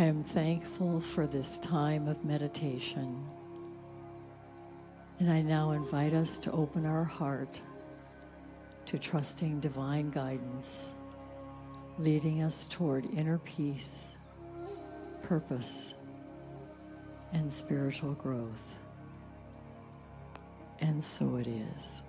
I am thankful for this time of meditation. And I now invite us to open our heart to trusting divine guidance, leading us toward inner peace, purpose, and spiritual growth. And so it is.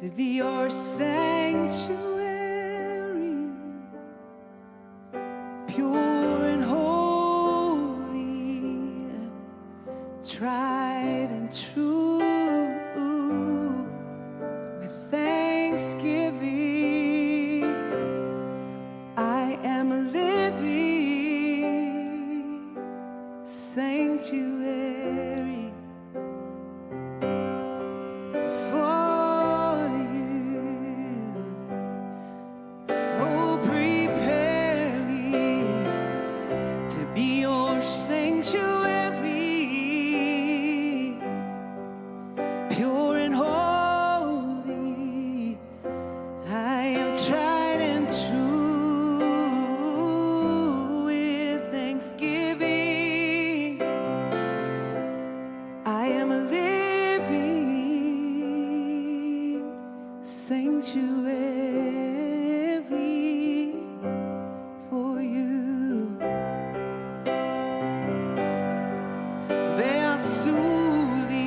to be your sanctuary, pure and holy, tried and true. With thanksgiving, I am a living sanctuary for you. Oh, prepare me to be your sanctuary, pure and holy. I am tried and true. With thanksgiving, I am a living sanctuary for you. Ve'asuli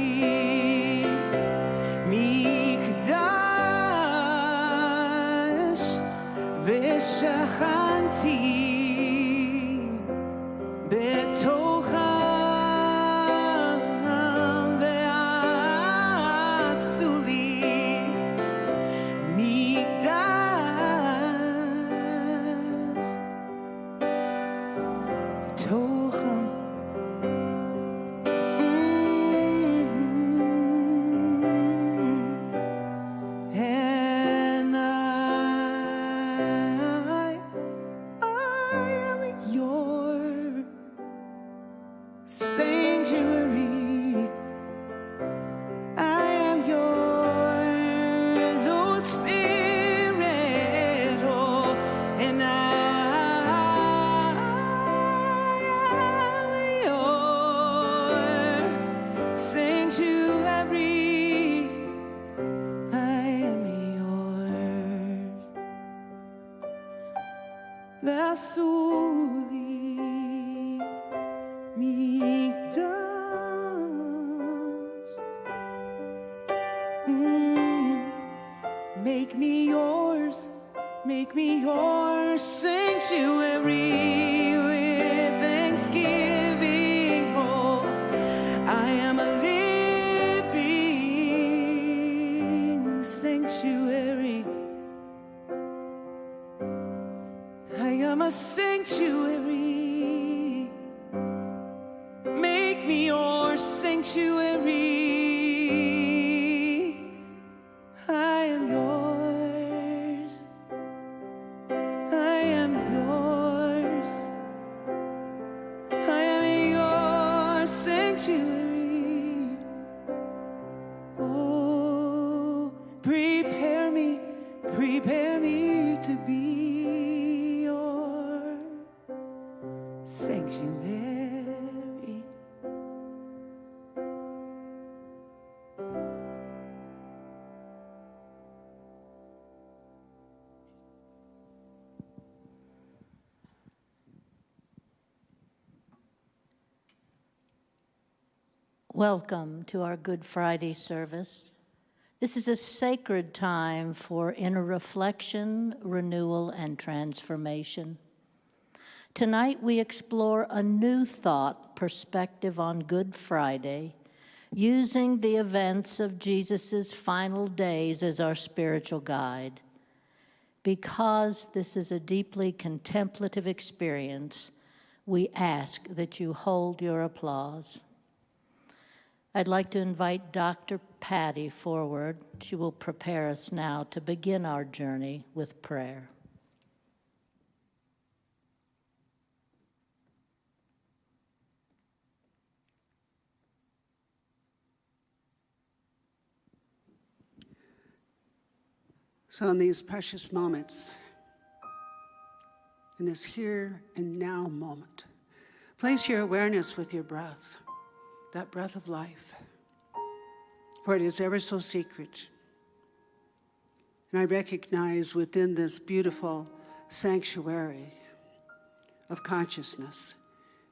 mikdash ve'shachanti betocham ve'asuli mikdash betocham. And I am your sanctuary. I am yours, oh Spirit, oh, and I am your sanctuary. I am yours. Vasuli mikdash. Make me yours, make me your sanctuary. With thanksgiving, oh, I am a living sanctuary. I am a sanctuary. Make me your sanctuary. I am yours. I am yours. I am your sanctuary. Oh, prepare me to be your sanctuary. Welcome to our Good Friday service. This is a sacred time for inner reflection, renewal, and transformation. Tonight we explore a new thought perspective on Good Friday, using the events of Jesus' final days as our spiritual guide. Because this is a deeply contemplative experience, we ask that you hold your applause. I'd like to invite Dr. Patty forward. She will prepare us now to begin our journey with prayer. So in these precious moments, in this here and now moment, place your awareness with your breath, that breath of life, for it is ever so secret. And I recognize within this beautiful sanctuary of consciousness,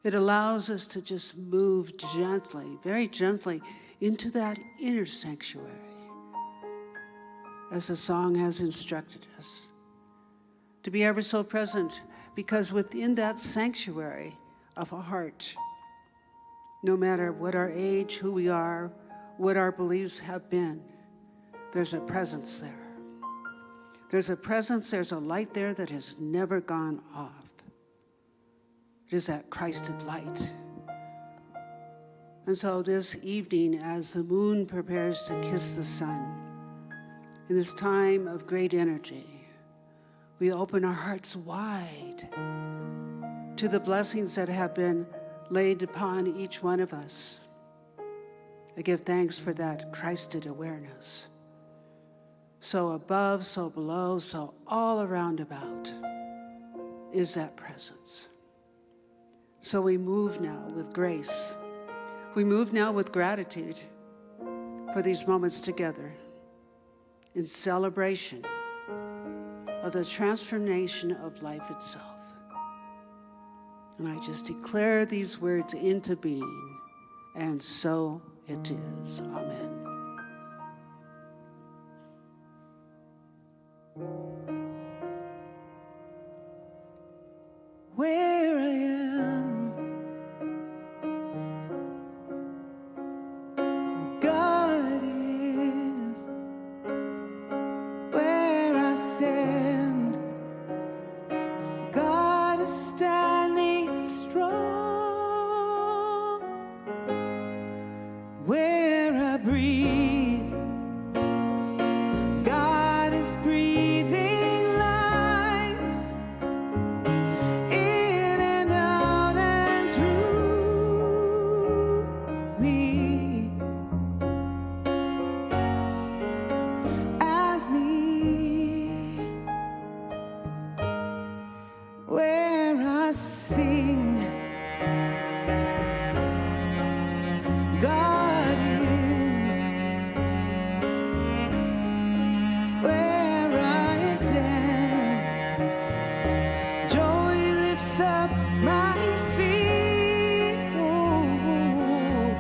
it allows us to just move gently, very gently, into that inner sanctuary. as the song has instructed us, to be ever so present, because within that sanctuary of a heart, no matter what our age, who we are, what our beliefs have been, there's a presence there. There's a presence, there's a light there that has never gone off. It is that Christed light. And so this evening, as the moon prepares to kiss the sun, in this time of great energy, we open our hearts wide to the blessings that have been laid upon each one of us. I give thanks for that Christed awareness. So above, so below, so all around about is that presence. So we move now with grace. We move now with gratitude for these moments together in celebration of the transformation of life itself. And I just declare these words into being, and so it is. Amen. Where I am, God is. Where I stand, God is standing strong. Where I breathe, God is breathing life in and out and through me. As me, where I sing, God is. Where I dance, joy lifts up my feet. Oh,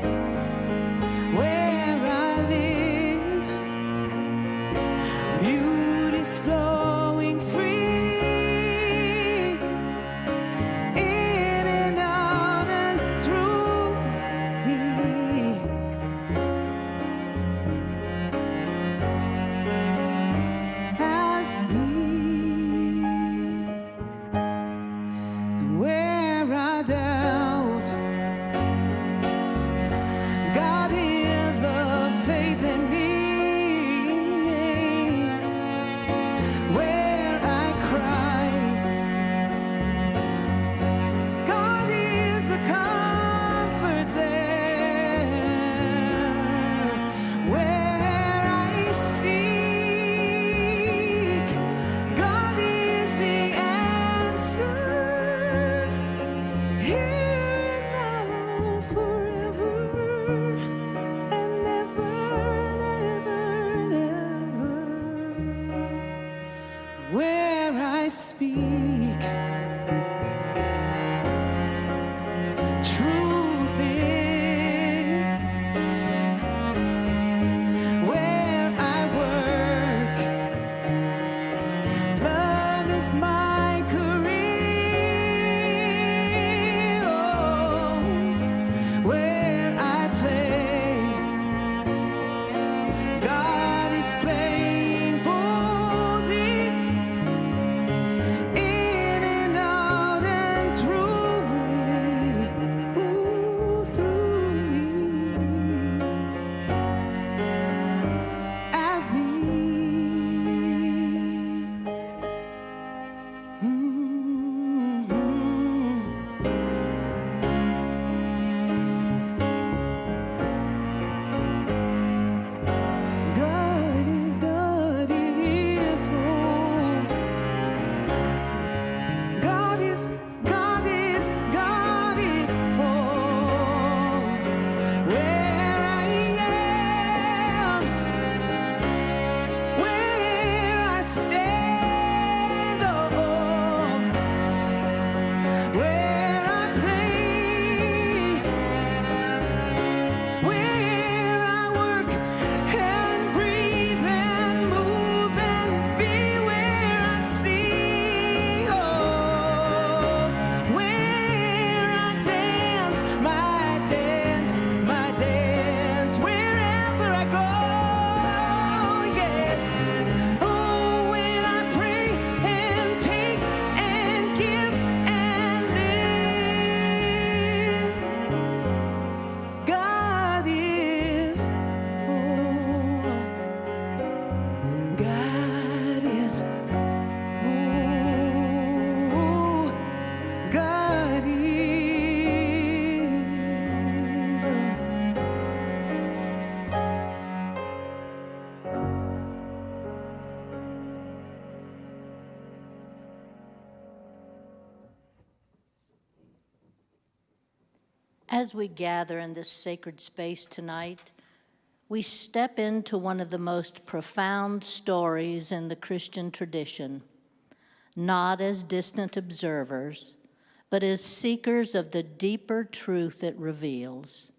As we gather in this sacred space tonight, we step into one of the most profound stories in the Christian tradition, not as distant observers, but as seekers of the deeper truth it reveals.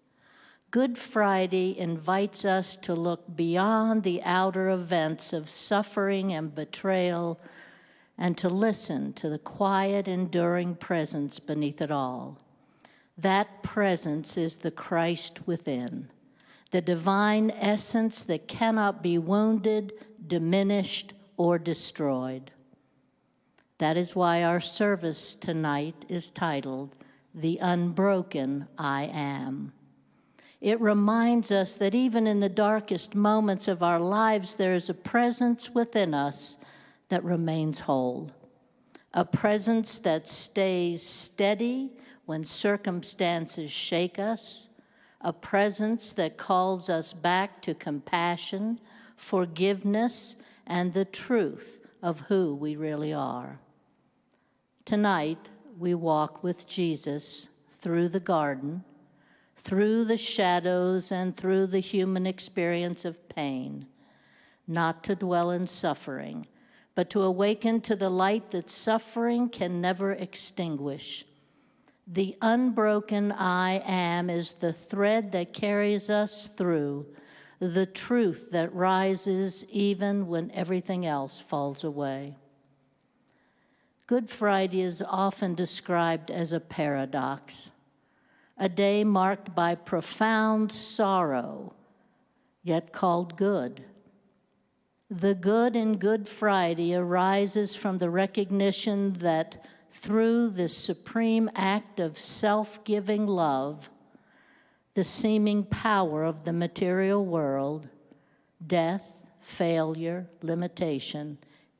Good Friday invites us to look beyond the outer events of suffering and betrayal and to listen to the quiet, enduring presence beneath it all. That presence is the Christ within, the divine essence that cannot be wounded, diminished, or destroyed. That is why our service tonight is titled, The Unbroken I Am. It reminds us that even in the darkest moments of our lives, there is a presence within us that remains whole, a presence that stays steady when circumstances shake us, a presence that calls us back to compassion, forgiveness, and the truth of who we really are. Tonight, we walk with Jesus through the garden, through the shadows, and through the human experience of pain, not to dwell in suffering, but to awaken to the light that suffering can never extinguish. The unbroken I am is the thread that carries us through, the truth that rises even when everything else falls away. Good Friday is often described as a paradox, a day marked by profound sorrow, yet called good. The good in Good Friday arises from the recognition that through this supreme act of self-giving love, the seeming power of the material world, death, failure, limitation,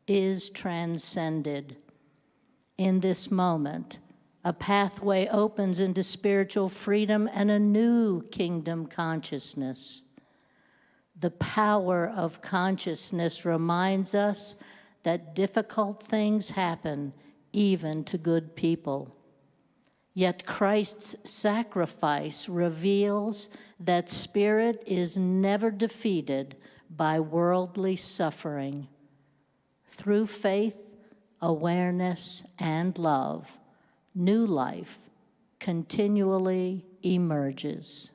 is transcended. In this moment, a pathway opens into spiritual freedom and a new kingdom consciousness. The power of consciousness reminds us that difficult things happen even to good people. Yet Christ's sacrifice reveals that spirit is never defeated by worldly suffering. Through faith, awareness, and love, new life continually emerges.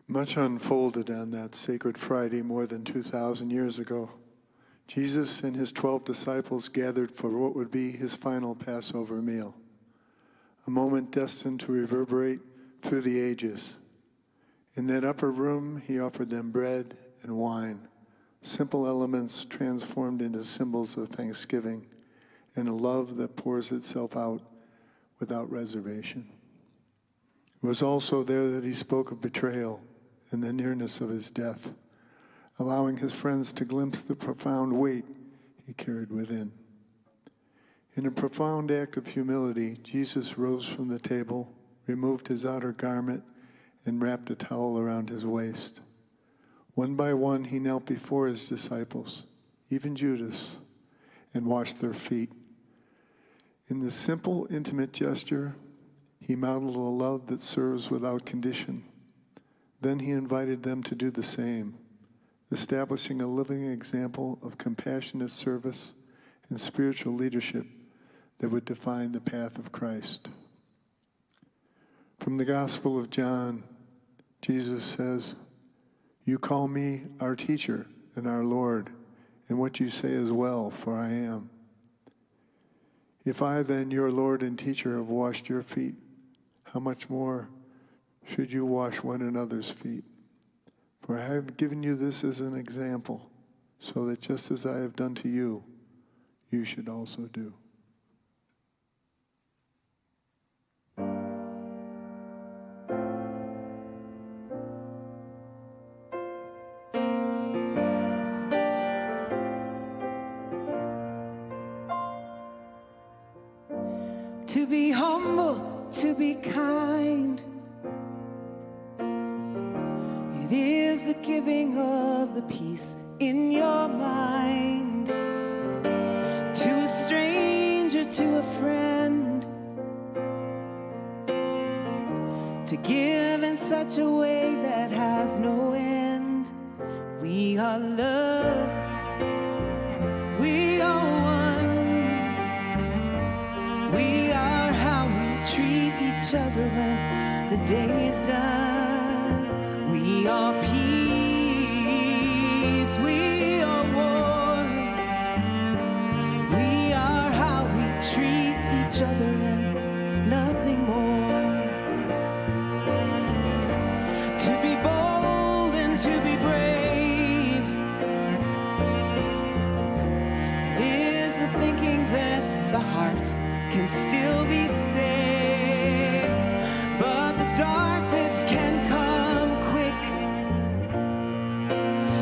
Much unfolded on that sacred Friday more than 2,000 years ago. Jesus and his 12 disciples gathered for what would be his final Passover meal, a moment destined to reverberate through the ages. In that upper room, he offered them bread and wine, simple elements transformed into symbols of thanksgiving and a love that pours itself out without reservation. It was also there that he spoke of betrayal and the nearness of his death, allowing his friends to glimpse the profound weight he carried within. In a profound act of humility, Jesus rose from the table, removed his outer garment, and wrapped a towel around his waist. One by one, he knelt before his disciples, even Judas, and washed their feet. In this simple, intimate gesture, he modeled a love that serves without condition. Then he invited them to do the same, establishing a living example of compassionate service and spiritual leadership that would define the path of Christ. From the Gospel of John, Jesus says, "You call me our teacher and our Lord, and what you say is well, for I am. If I then, your Lord and teacher, have washed your feet, how much more should you wash one another's feet? For I have given you this as an example, so that just as I have done to you, you should also do." To be humble, to be kind. It is the giving of the peace in your mind. To a stranger, to a friend, to give in such a way that has no end. We are love, we are one. We are how we treat each other when the day is done. We are peace, we are war. We are how we treat each other and nothing more. To be bold and to be brave, it is the thinking that the heart can still be saved, but the darkness can come quick.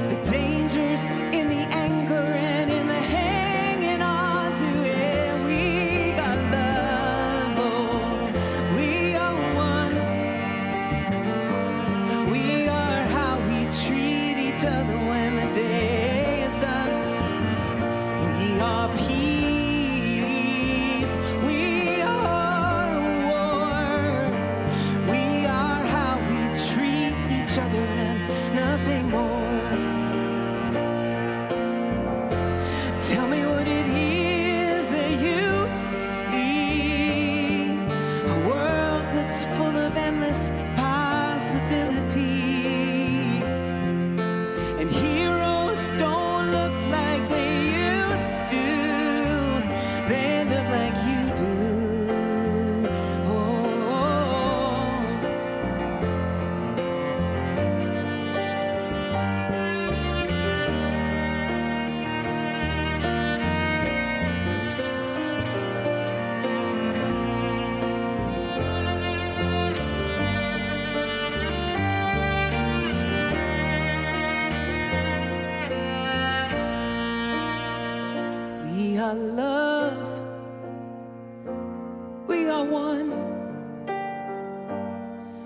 The dangers in the anger and in the hanging on to it. We got love, oh, we are one. We are how we treat each other when the day is done. We are peace, we are war. We are how we treat each other and nothing more. Tell me what it is that you see. A world that's full of endless possibility. And heroes don't look like they used to. They look like you do. Oh. We are love, we are one.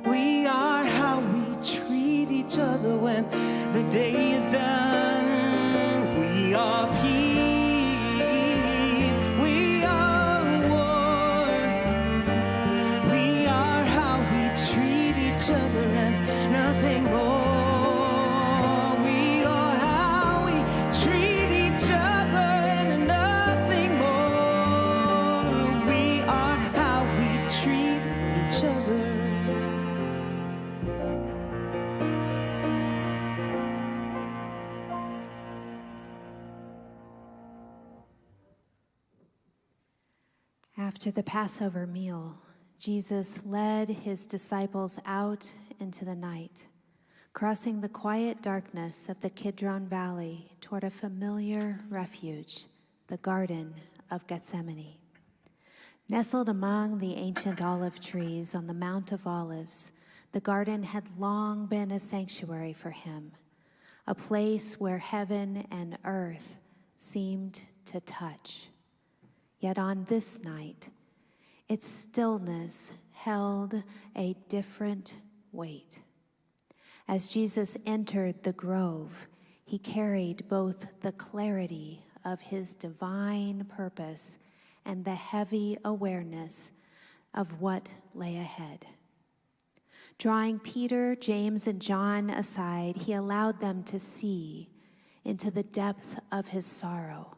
We are how we treat each other when the day is done. We are peace, we are war. We are how we treat each other and nothing more. We are how we treat each other and nothing more. We are how we treat each other. After the Passover meal, Jesus led his disciples out into the night, crossing the quiet darkness of the Kidron Valley toward a familiar refuge, the Garden of Gethsemane. Nestled among the ancient olive trees on the Mount of Olives, the garden had long been a sanctuary for him, a place where heaven and earth seemed to touch. Yet on this night, its stillness held a different weight. As Jesus entered the grove, he carried both the clarity of his divine purpose and the heavy awareness of what lay ahead. Drawing Peter, James, and John aside, he allowed them to see into the depth of his sorrow.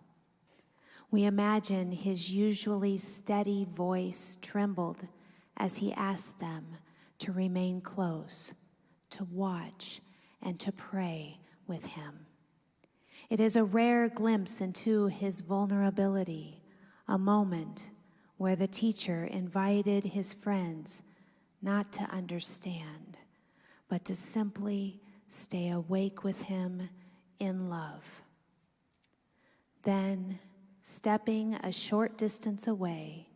We imagine his usually steady voice trembled as he asked them to remain close, to watch, and to pray with him. It is a rare glimpse into his vulnerability, a moment where the teacher invited his friends not to understand, but to simply stay awake with him in love. Then, stepping a short distance away,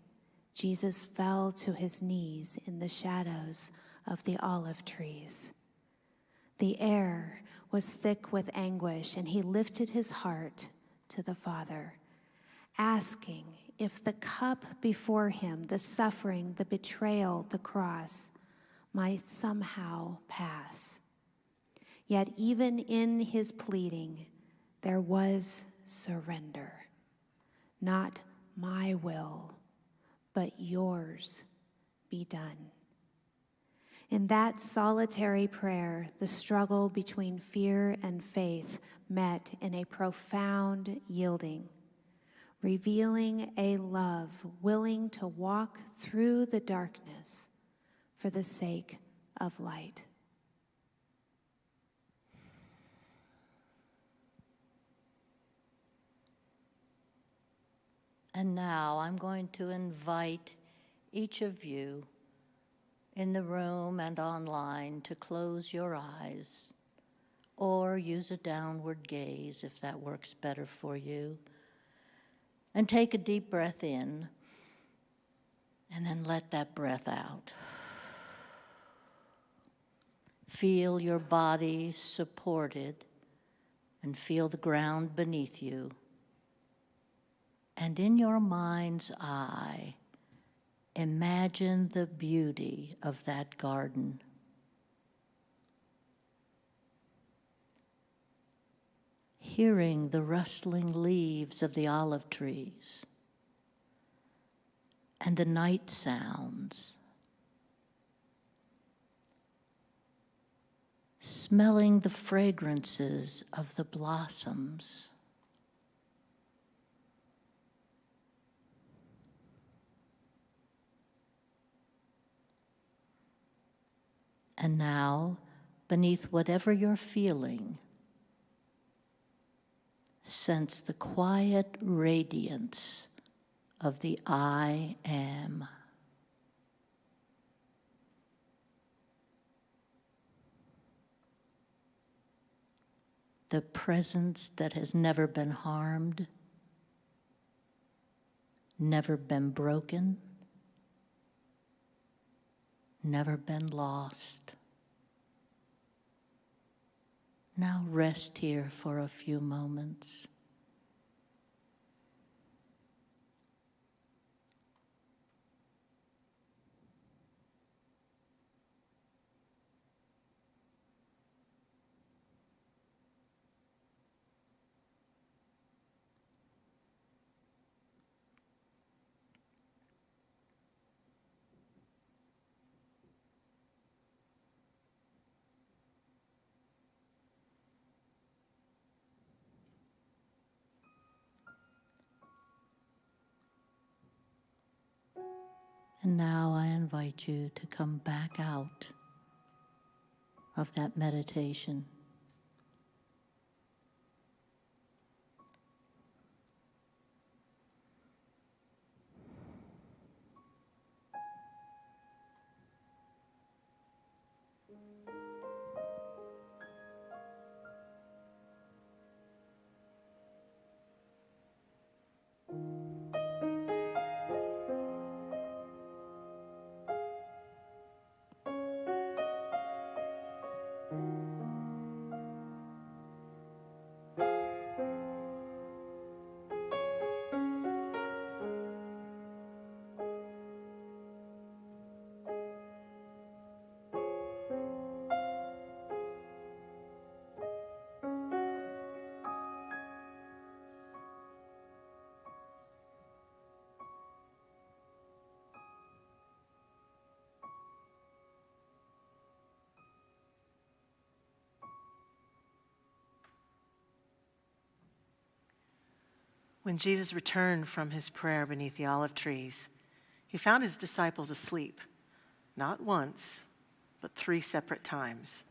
Jesus fell to his knees in the shadows of the olive trees. The air was thick with anguish, and he lifted his heart to the Father, asking if the cup before him, the suffering, the betrayal, the cross, might somehow pass. Yet even in his pleading, there was surrender. Not my will, but yours be done. In that solitary prayer, the struggle between fear and faith met in a profound yielding, revealing a love willing to walk through the darkness for the sake of light. And now I'm going to invite each of you in the room and online to close your eyes or use a downward gaze if that works better for you. And take a deep breath in and then let that breath out. Feel your body supported and feel the ground beneath you. And in your mind's eye, imagine the beauty of that garden. Hearing the rustling leaves of the olive trees and the night sounds. Smelling the fragrances of the blossoms. And now, beneath whatever you're feeling, sense the quiet radiance of the I Am. The presence that has never been harmed, never been broken, never been lost. Now rest here for a few moments. And now I invite you to come back out of that meditation. When Jesus returned from his prayer beneath the olive trees, he found his disciples asleep, not once, but 3 separate times.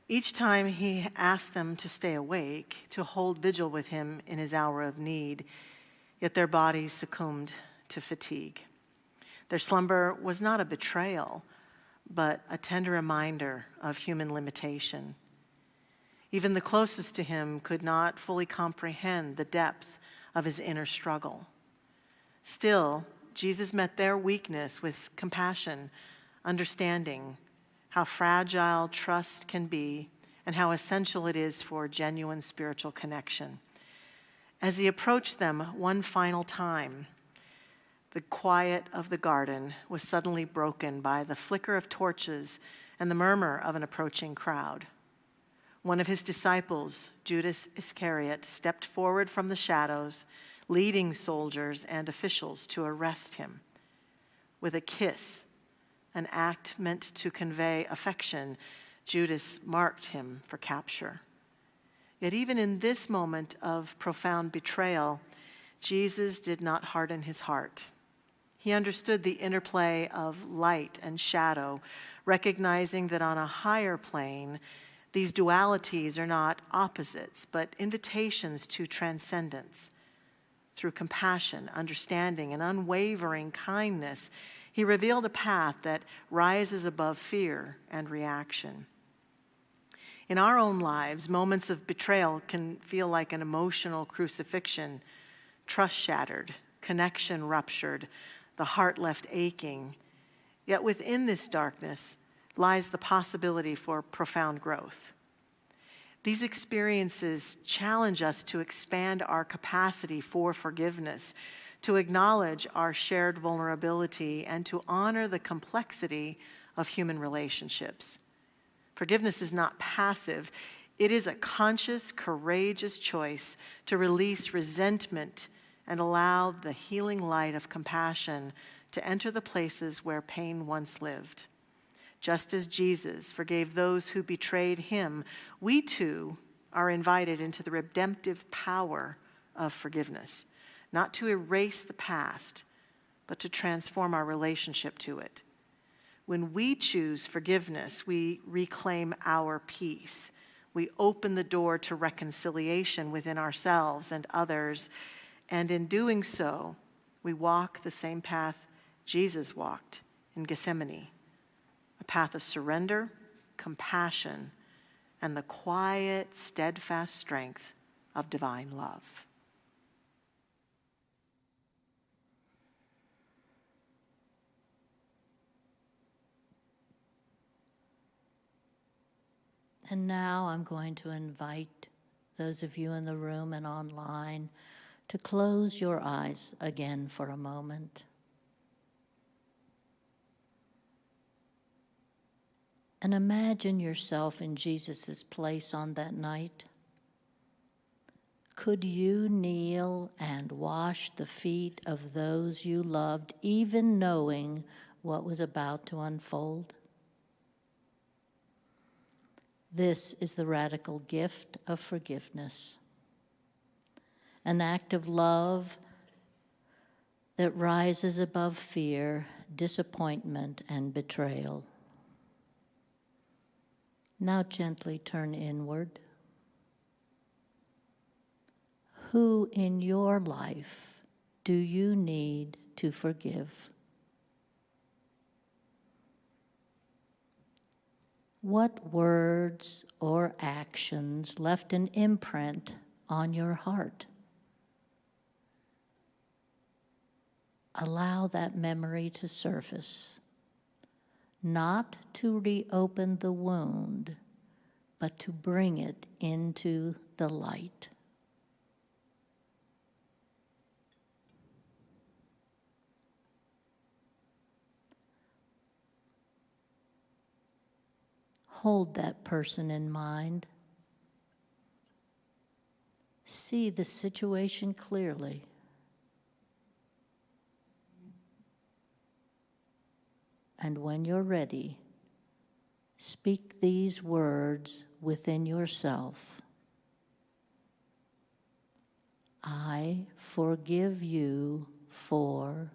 Each time he asked them to stay awake, to hold vigil with him in his hour of need, yet their bodies succumbed to fatigue. Their slumber was not a betrayal, but a tender reminder of human limitation. Even the closest to him could not fully comprehend the depth of his inner struggle. Still, Jesus met their weakness with compassion, understanding how fragile trust can be and how essential it is for genuine spiritual connection. As he approached them one final time, the quiet of the garden was suddenly broken by the flicker of torches and the murmur of an approaching crowd. One of his disciples, Judas Iscariot, stepped forward from the shadows, leading soldiers and officials to arrest him. With a kiss, an act meant to convey affection, Judas marked him for capture. Yet even in this moment of profound betrayal, Jesus did not harden his heart. He understood the interplay of light and shadow, recognizing that on a higher plane, these dualities are not opposites, but invitations to transcendence. Through compassion, understanding, and unwavering kindness, he revealed a path that rises above fear and reaction. In our own lives, moments of betrayal can feel like an emotional crucifixion, trust shattered, connection ruptured, the heart left aching. Yet within this darkness lies the possibility for profound growth. These experiences challenge us to expand our capacity for forgiveness, to acknowledge our shared vulnerability, and to honor the complexity of human relationships. Forgiveness is not passive. It is a conscious, courageous choice to release resentment and allow the healing light of compassion to enter the places where pain once lived. Just as Jesus forgave those who betrayed him, we too are invited into the redemptive power of forgiveness, not to erase the past, but to transform our relationship to it. When we choose forgiveness, we reclaim our peace. We open the door to reconciliation within ourselves and others, and in doing so, we walk the same path Jesus walked in Gethsemane, a path of surrender, compassion, and the quiet, steadfast strength of divine love. And now I'm going to invite those of you in the room and online to close your eyes again for a moment. And imagine yourself in Jesus' place on that night. Could you kneel and wash the feet of those you loved, even knowing what was about to unfold? This is the radical gift of forgiveness, an act of love that rises above fear, disappointment, and betrayal. Now gently turn inward. Who in your life do you need to forgive? What words or actions left an imprint on your heart? Allow that memory to surface, not to reopen the wound, but to bring it into the light. Hold that person in mind. See the situation clearly. And when you're ready, speak these words within yourself. I forgive you for...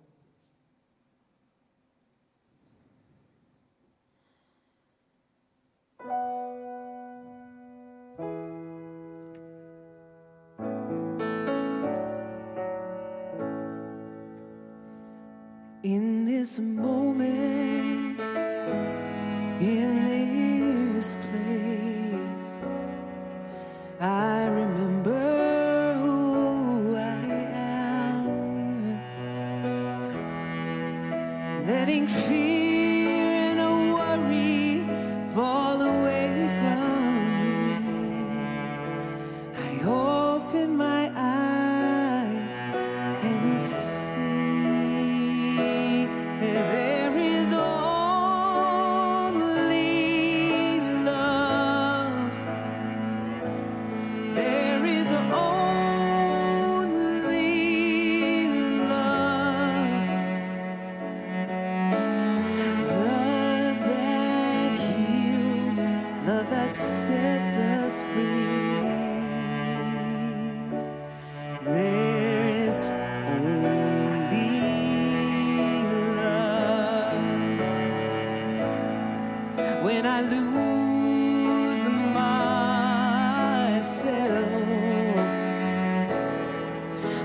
In this moment, in this place, I remember who I am, letting fear and a worry fall away from me. I open my eyes and see. There is only love. There is only love. when I lose myself,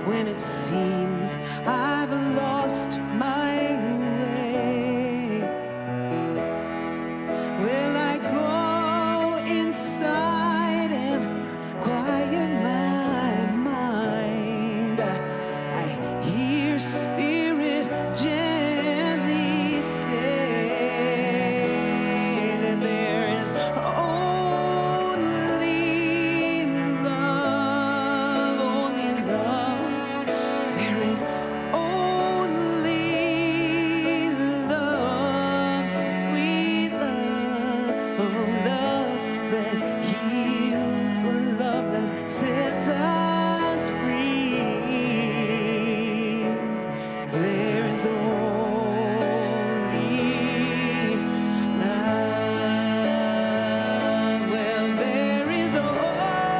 when it seems I've lost my way, will I go inside and quiet my mind? I hear Spirit gently say that there is only love, only love. There is only love, sweet love, oh, love that heals, love that sets us free. There is only love. Well, there is only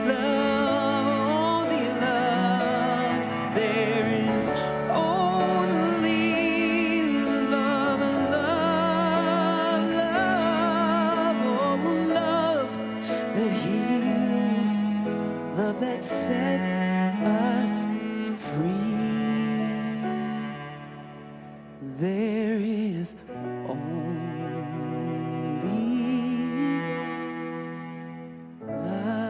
love, only love. There is only love, love, love, oh, love that heals, love that sets us free. There is only love.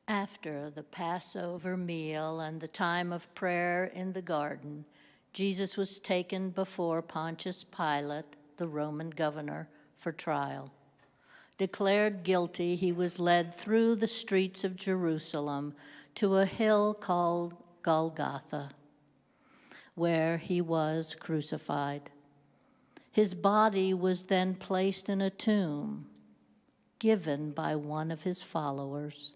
After the Passover meal and the time of prayer in the garden, Jesus was taken before Pontius Pilate, the Roman governor, for trial. Declared guilty, he was led through the streets of Jerusalem to a hill called Golgotha, where he was crucified. His body was then placed in a tomb given by one of his followers,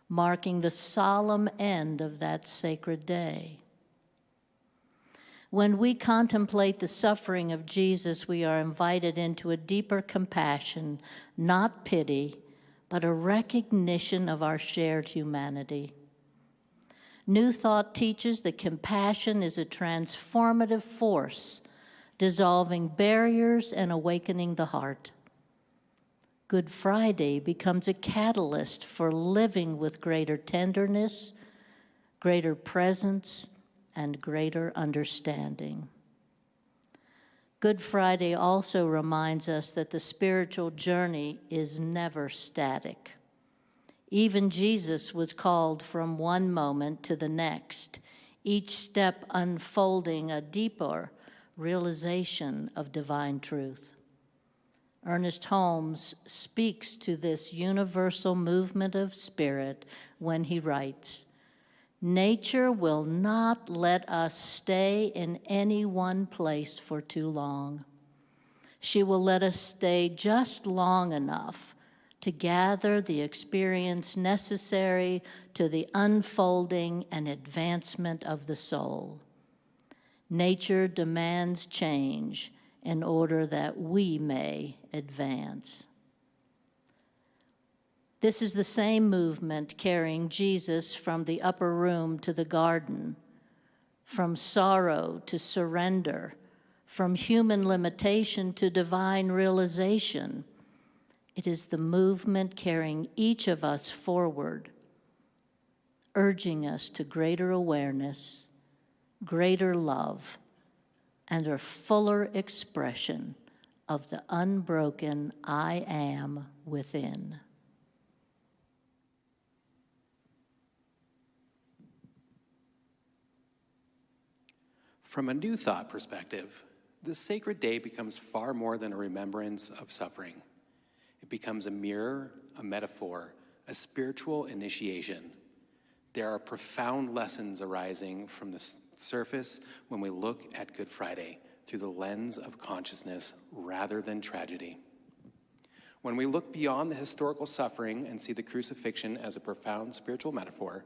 marking the solemn end of that sacred day. When we contemplate the suffering of Jesus, we are invited into a deeper compassion, not pity, but a recognition of our shared humanity. New Thought teaches that compassion is a transformative force, dissolving barriers and awakening the heart. Good Friday becomes a catalyst for living with greater tenderness, greater presence, and greater understanding. Good Friday also reminds us that the spiritual journey is never static. Even Jesus was called from one moment to the next, each step unfolding a deeper realization of divine truth. Ernest Holmes speaks to this universal movement of spirit when he writes, "Nature will not let us stay in any one place for too long. She will let us stay just long enough to gather the experience necessary to the unfolding and advancement of the soul. Nature demands change in order that we may advance." This is the same movement carrying Jesus from the upper room to the garden, from sorrow to surrender, from human limitation to divine realization. It is the movement carrying each of us forward, urging us to greater awareness, greater love, and a fuller expression of the unbroken I am within. From a New Thought perspective, this sacred day becomes far more than a remembrance of suffering. It becomes a mirror, a metaphor, a spiritual initiation. There are profound lessons arising from the surface when we look at Good Friday through the lens of consciousness rather than tragedy. When we look beyond the historical suffering and see the crucifixion as a profound spiritual metaphor,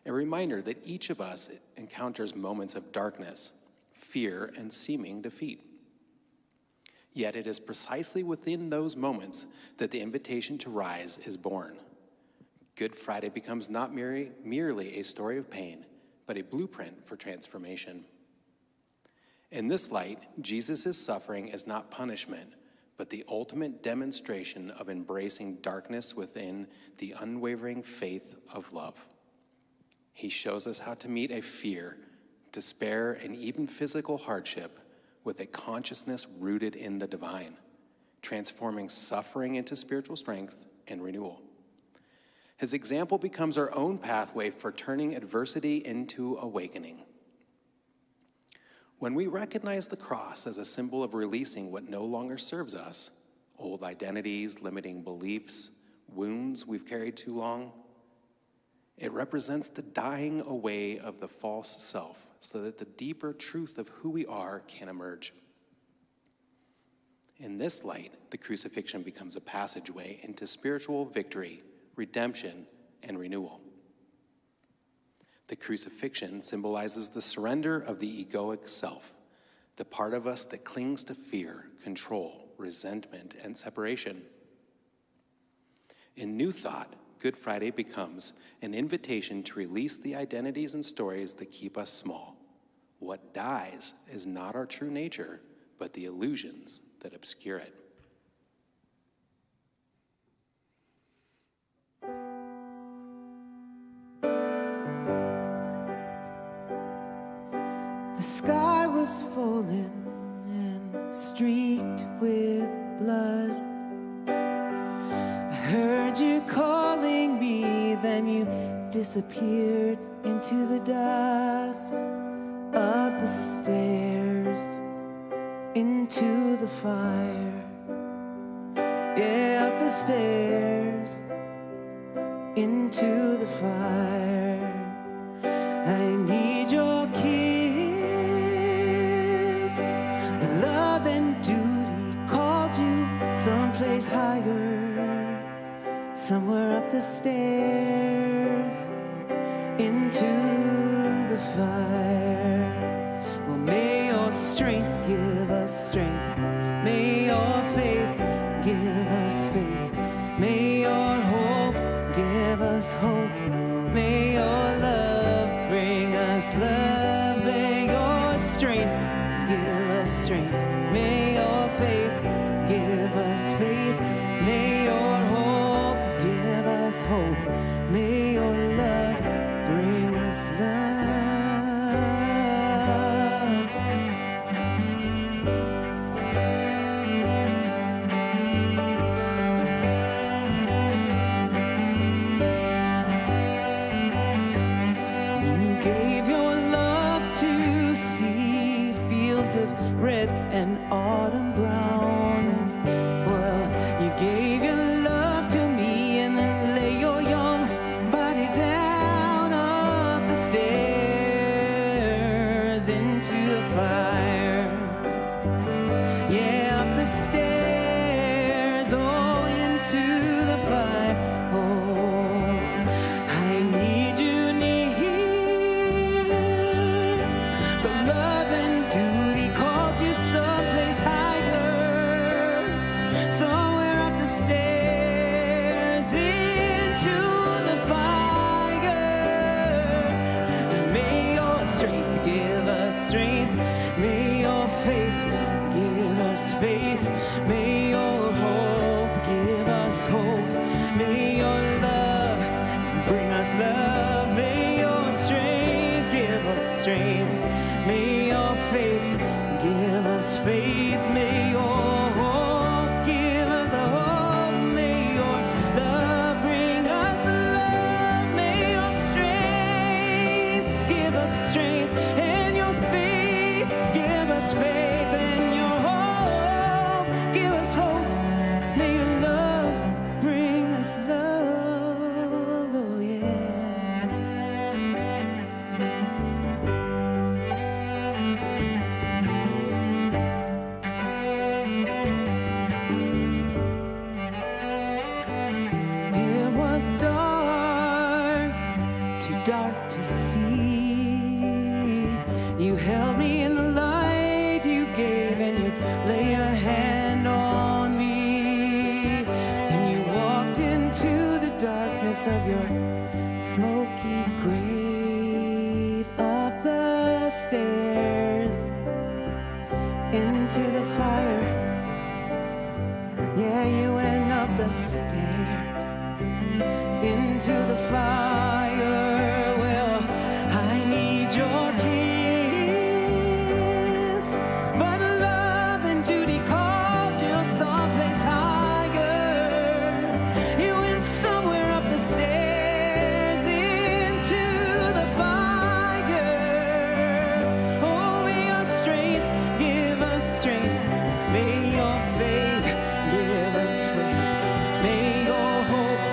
a reminder that each of us encounters moments of darkness, fear, and seeming defeat. Yet it is precisely within those moments that the invitation to rise is born. Good Friday becomes not merely a story of pain, but a blueprint for transformation. In this light, Jesus' suffering is not punishment, but the ultimate demonstration of embracing darkness within the unwavering faith of love. He shows us how to meet a fear, despair, and even physical hardship with a consciousness rooted in the divine, transforming suffering into spiritual strength and renewal. His example becomes our own pathway for turning adversity into awakening. When we recognize the cross as a symbol of releasing what no longer serves us, old identities, limiting beliefs, wounds we've carried too long, it represents the dying away of the false self so that the deeper truth of who we are can emerge. In this light, the crucifixion becomes a passageway into spiritual victory, redemption, and renewal. The crucifixion symbolizes the surrender of the egoic self, the part of us that clings to fear, control, resentment, and separation. In New Thought, Good Friday becomes an invitation to release the identities and stories that keep us small. What dies is not our true nature, but the illusions that obscure it. The sky was falling and streaked with blood. I heard you calling me, then you disappeared into the dust. Up the stairs, into the fire. Yeah, up the stairs, into the fire. I need your kiss, but love and duty called you someplace higher, somewhere up the stairs, into the fire. Well, may your strength give us strength, may your faith give us faith, may your hope give us hope, may your love bring us love, may your strength give us strength, may your faith give us faith, may your hope give us hope, may your love bring us love. You gave your love to see fields of red and autumn brown. Well, you gave your love to me and then lay your young body down up the stairs into the fire. Yeah, up the stairs, oh, into the fire. Oh, I need you near, but love and duty called you someplace higher, somewhere up the stairs, into the fire. And may your strength give us strength, may your faith give us faith, may your hope give us hope, may your love bring us love, may your strength give us strength, may your faith give us faith, may your hope give us a hope, may your love bring us love, may your strength give us strength, and your faith give us faith, and your hope give us hope, may your love bring us love, oh yeah. It was dark, too dark to see. You held me in the light you gave, and you lay your hand place of your smoky grave, up the stairs, into the fire. Yeah, you went up the stairs, into the fire. Well, I need your kiss, but love and duty called you someplace higher. You went somewhere up the stairs, into the fire. Oh, may your strength give us strength. May your faith give us faith. May your hope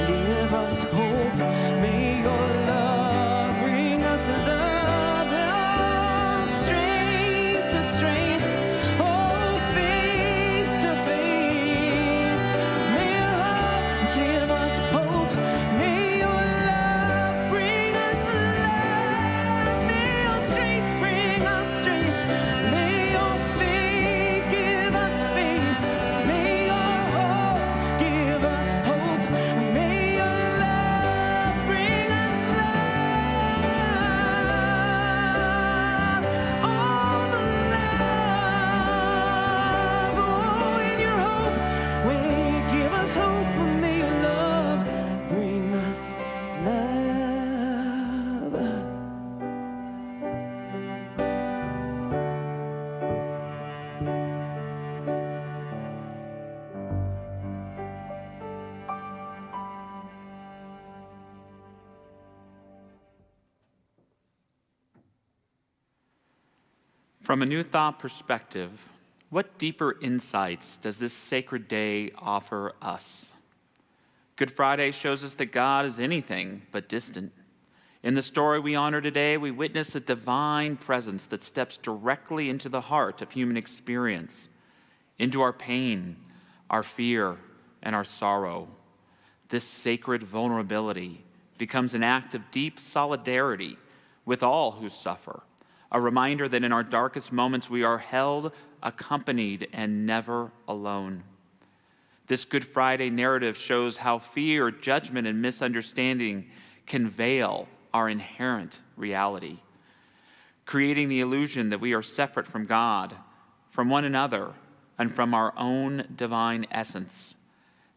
give us hope. May your love bring us love. Oh, strength to strength. Oh, faith to faith. May your hope give us hope. May your love bring us love. May your strength bring us strength. May your faith give us faith. May your hope give us hope. May your love bring us love. All the love. Oh, in your hope, will you give us hope? May your love bring us love. From a New Thought perspective, what deeper insights does this sacred day offer us? Good Friday shows us that God is anything but distant. In the story we honor today, we witness a divine presence that steps directly into the heart of human experience, into our pain, our fear, and our sorrow. This sacred vulnerability becomes an act of deep solidarity with all who suffer, a reminder that in our darkest moments we are held, accompanied, and never alone. This Good Friday narrative shows how fear, judgment, and misunderstanding can veil our inherent reality, creating the illusion that we are separate from God, from one another, and from our own divine essence.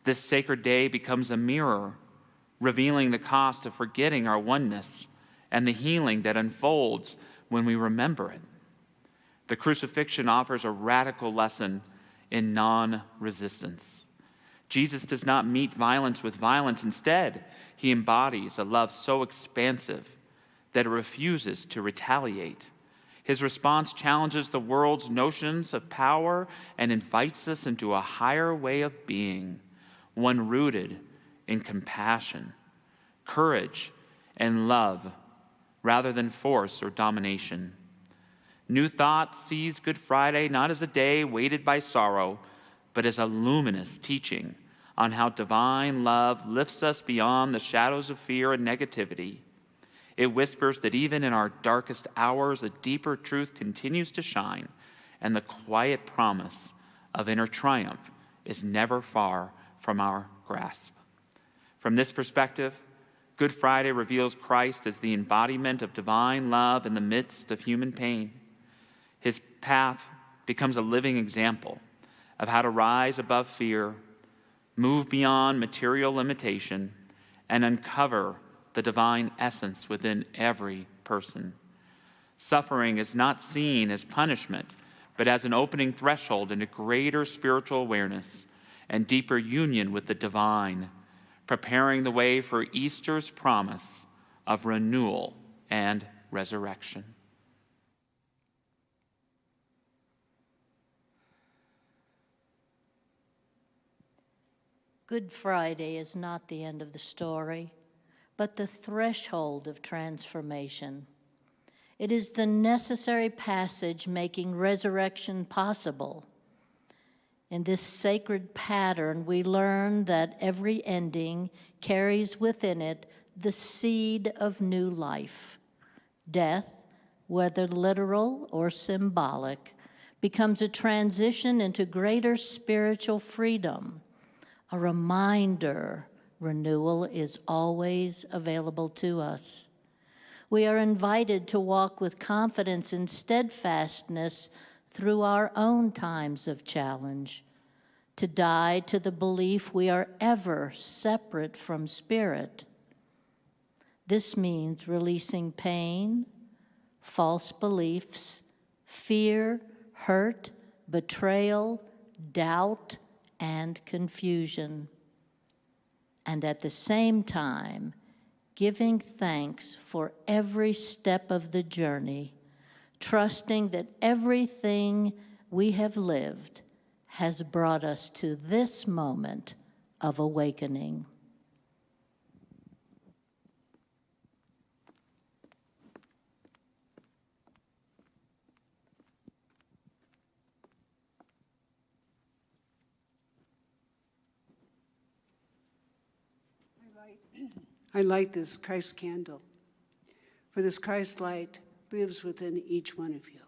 This sacred day becomes a mirror, revealing the cost of forgetting our oneness and the healing that unfolds when we remember it. The crucifixion offers a radical lesson in non-resistance. Jesus does not meet violence with violence. Instead, he embodies a love so expansive that it refuses to retaliate. His response challenges the world's notions of power and invites us into a higher way of being, one rooted in compassion, courage, and love, rather than force or domination. New Thought sees Good Friday not as a day weighted by sorrow, but as a luminous teaching on how divine love lifts us beyond the shadows of fear and negativity. It whispers that even in our darkest hours, a deeper truth continues to shine, and the quiet promise of inner triumph is never far from our grasp. From this perspective, Good Friday reveals Christ as the embodiment of divine love in the midst of human pain. His path becomes a living example of how to rise above fear, move beyond material limitation, and uncover the divine essence within every person. Suffering is not seen as punishment, but as an opening threshold into greater spiritual awareness and deeper union with the divine, preparing the way for Easter's promise of renewal and resurrection. Good Friday is not the end of the story, but the threshold of transformation. It is the necessary passage making resurrection possible. In this sacred pattern, we learn that every ending carries within it the seed of new life. Death, whether literal or symbolic, becomes a transition into greater spiritual freedom, a reminder renewal is always available to us. We are invited to walk with confidence and steadfastness through our own times of challenge, to die to the belief we are ever separate from Spirit. This means releasing pain, false beliefs, fear, hurt, betrayal, doubt, and confusion. And at the same time, giving thanks for every step of the journey, trusting that everything we have lived has brought us to this moment of awakening. I light this Christ candle, for this Christ light lives within each one of you.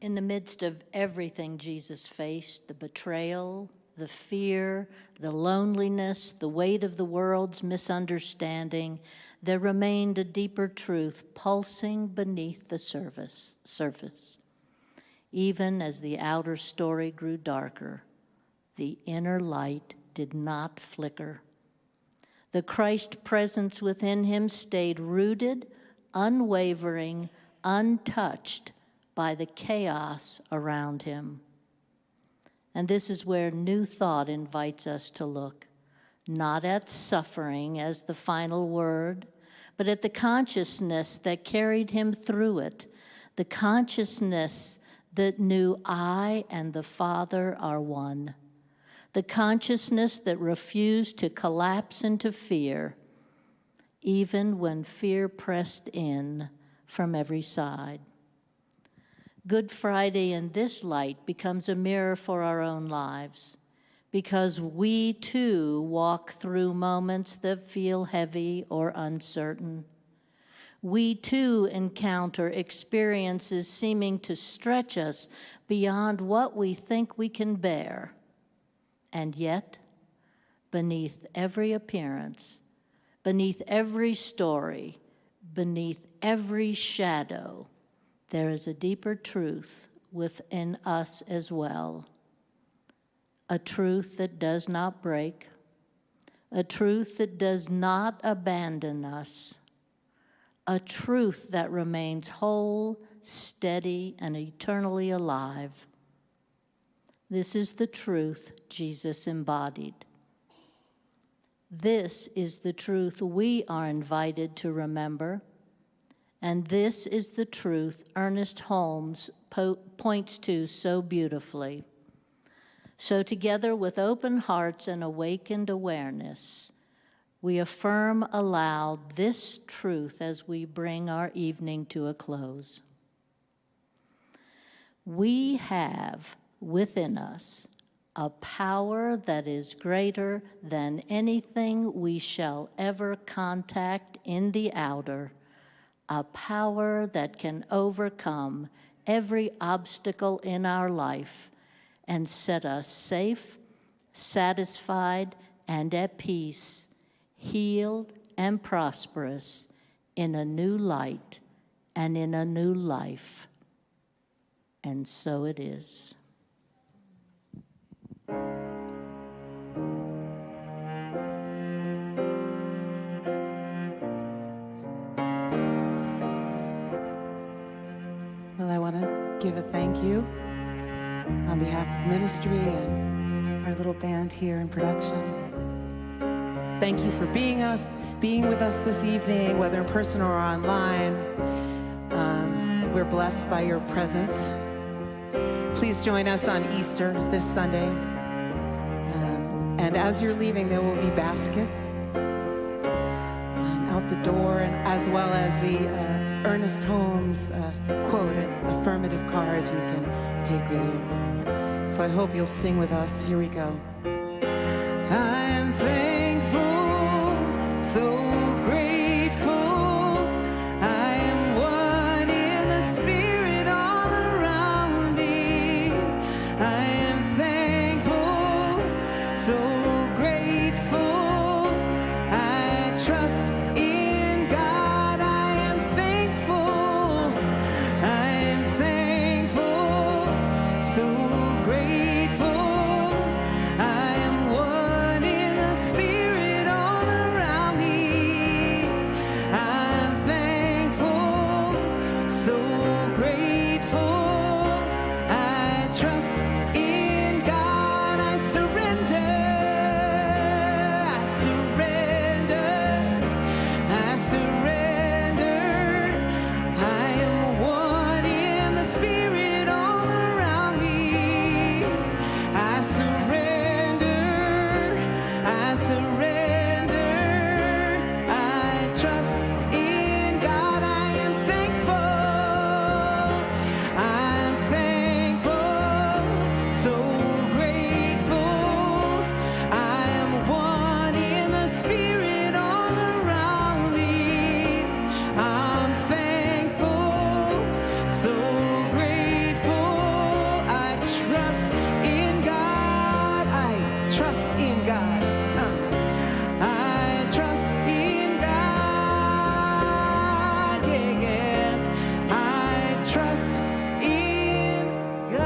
In the midst of everything Jesus faced, the betrayal, the fear, the loneliness, the weight of the world's misunderstanding, there remained a deeper truth pulsing beneath the surface. Even as the outer story grew darker, the inner light did not flicker. The Christ presence within him stayed rooted, unwavering, untouched by the chaos around him. And this is where New Thought invites us to look, not at suffering as the final word, but at the consciousness that carried him through it, the consciousness that knew I and the Father are one, the consciousness that refused to collapse into fear, even when fear pressed in from every side. Good Friday in this light becomes a mirror for our own lives, because we too walk through moments that feel heavy or uncertain. We too encounter experiences seeming to stretch us beyond what we think we can bear. And yet, beneath every appearance, beneath every story, beneath every shadow, there is a deeper truth within us as well. A truth that does not break, a truth that does not abandon us, a truth that remains whole, steady, and eternally alive. This is the truth Jesus embodied. This is the truth we are invited to remember. And this is the truth Ernest Holmes points to so beautifully. So together with open hearts and awakened awareness, we affirm aloud this truth as we bring our evening to a close. We have within us a power that is greater than anything we shall ever contact in the outer, a power that can overcome every obstacle in our life and set us safe, satisfied, and at peace, healed and prosperous in a new light and in a new life. And so it is. Well, I want to give a thank you on behalf of ministry and our little band here in production. Thank you for being with us this evening, whether in person or online. We're blessed by your presence. Please join us on Easter this Sunday. And as you're leaving, there will be baskets out the door, and as well as the Ernest Holmes quote, an affirmative card you can take with you. So I hope you'll sing with us. Here we go. I am thankful, so grateful. I am one in the spirit all around me. I am thankful, so grateful. I trust in God. I am thankful. I am thankful, so grateful. I am one in the spirit all around me. I'm thankful, so grateful. I trust in God. I surrender. I surrender. I surrender. I am one in the spirit all around me. I surrender. I surrender. I trust in God. I am thankful. I'm thankful, so grateful. I am one in the spirit all around me. I'm thankful, so grateful. I trust in God. I trust in God. I trust in God. Yeah, yeah. I trust in God.